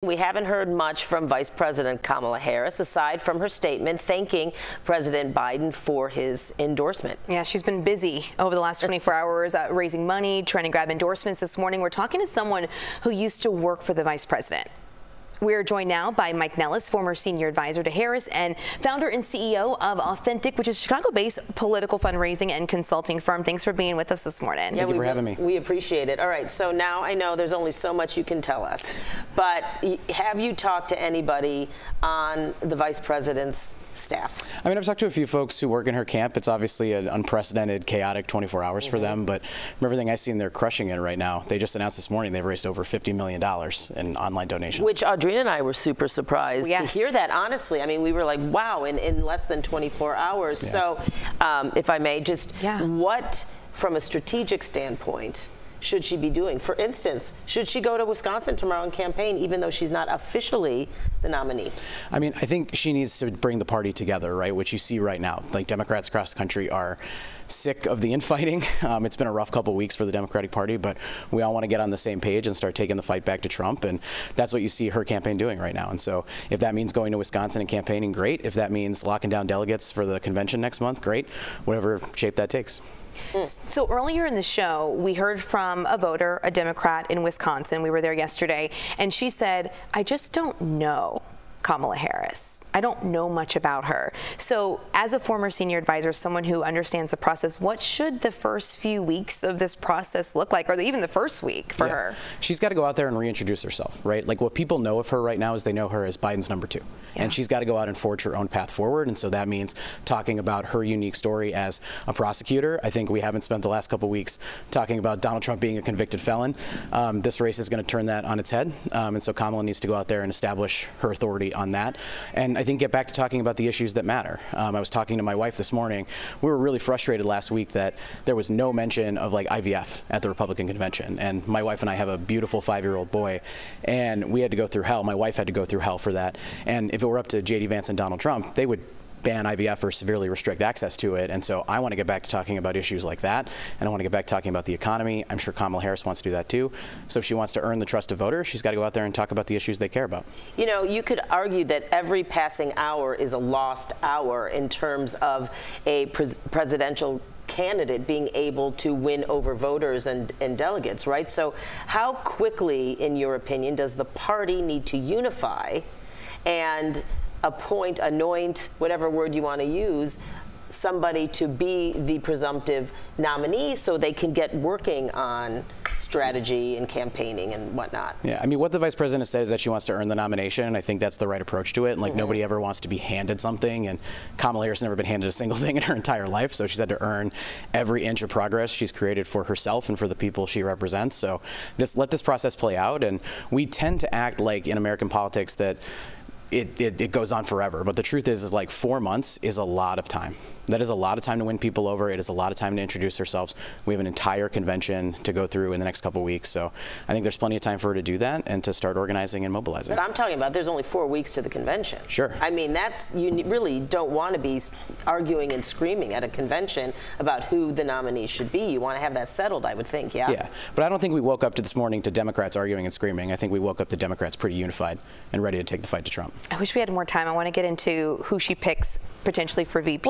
We haven't heard much from Vice President Kamala Harris, aside from her statement thanking President Biden for his endorsement. Yeah, she's been busy over the last 24 hours raising money, trying to grab endorsements. This morning, we're talking to someone who used to work for the vice president. We're joined now by Mike Nellis, former senior advisor to Harris and founder and CEO of Authentic, which is a Chicago-based political fundraising and consulting firm. Thanks for being with us this morning. Yeah, Thank you for having me. We appreciate it. All right, so now I know there's only so much you can tell us, but have you talked to anybody on the vice president's staff? I mean, I've talked to a few folks who work in her camp. It's obviously an unprecedented, chaotic 24 hours for them, but from everything I've seen, they're crushing it right now. They just announced this morning they've raised over $50 million in online donations. Which Audrina and I were super surprised to hear that, honestly. I mean, we were like, wow, in less than 24 hours. Yeah. So, if I may, just what, from a strategic standpoint, should she be doing? For instance, should she go to Wisconsin tomorrow and campaign, even though she's not officially the nominee? I mean, I think she needs to bring the party together, right? Which you see right now. Like, Democrats across the country are sick of the infighting. It's been a rough couple of weeks for the Democratic Party, but we all want to get on the same page and start taking the fight back to Trump, and that's what you see her campaign doing right now. And so if that means going to Wisconsin and campaigning, great. If that means locking down delegates for the convention next month, great. Whatever shape that takes. So earlier in the show, we heard from a voter, a Democrat in Wisconsin. We were there yesterday, and she said, I just don't know Kamala Harris. I don't know much about her. So as a former senior advisor, someone who understands the process, what should the first few weeks of this process look like, or even the first week for her? She's got to go out there and reintroduce herself, right? Like, what people know of her right now is they know her as Biden's number 2. And she's got to go out and forge her own path forward. And so that means talking about her unique story as a prosecutor. I think we haven't spent the last couple of weeks talking about Donald Trump being a convicted felon. This race is going to turn that on its head. And so Kamala needs to go out there and establish her authority on that. And I think get back to talking about the issues that matter. I was talking to my wife this morning. We were really frustrated last week that there was no mention of like IVF at the Republican convention. And my wife and I have a beautiful 5-year-old boy, and we had to go through hell. My wife had to go through hell for that. And if it were up to J.D. Vance and Donald Trump, they would ban IVF or severely restrict access to it. And so I want to get back to talking about issues like that, and I want to get back to talking about the economy. I'm sure Kamala Harris wants to do that too. So if she wants to earn the trust of voters, she's got to go out there and talk about the issues they care about. You know, you could argue that every passing hour is a lost hour in terms of a presidential candidate being able to win over voters and delegates, right? So how quickly, in your opinion, does the party need to unify and appoint, anoint, whatever word you want to use, somebody to be the presumptive nominee so they can get working on strategy and campaigning and whatnot? Yeah, I mean, what the vice president said is that she wants to earn the nomination, and I think that's the right approach to it. And like, nobody ever wants to be handed something, and Kamala Harris has never been handed a single thing in her entire life, so she's had to earn every inch of progress she's created for herself and for the people she represents. So let this process play out, and we tend to act like in American politics that it goes on forever, but the truth is like 4 months is a lot of time. That is a lot of time to win people over. It is a lot of time to introduce ourselves. We have an entire convention to go through in the next couple of weeks, so I think there's plenty of time for her to do that and to start organizing and mobilizing. But I'm talking about there's only 4 weeks to the convention. Sure. I mean, you really don't want to be arguing and screaming at a convention about who the nominee should be. You want to have that settled, I would think, yeah? Yeah, but I don't think we woke up to this morning to Democrats arguing and screaming. I think we woke up to Democrats pretty unified and ready to take the fight to Trump. I wish we had more time. I want to get into who she picks potentially for VP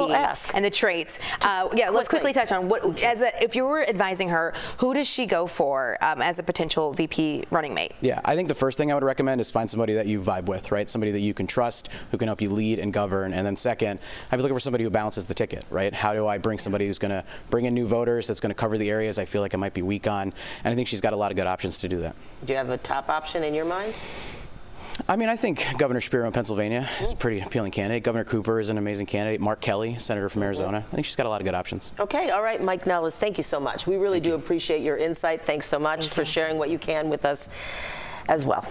and the traits. Yeah, let's quickly touch on what, if you were advising her, who does she go for as a potential VP running mate? Yeah, I think the first thing I would recommend is find somebody that you vibe with, right? Somebody that you can trust, who can help you lead and govern. And then second, I'd be looking for somebody who balances the ticket, right? How do I bring somebody who's going to bring in new voters, that's going to cover the areas I feel like I might be weak on? And I think she's got a lot of good options to do that. Do you have a top option in your mind? I mean, I think Governor Shapiro in Pennsylvania is a pretty appealing candidate. Governor Cooper is an amazing candidate. Mark Kelly, senator from Arizona. I think she's got a lot of good options. Okay, all right, Mike Nellis, thank you so much. We really do appreciate your insight. Thanks so much for sharing what you can with us as well.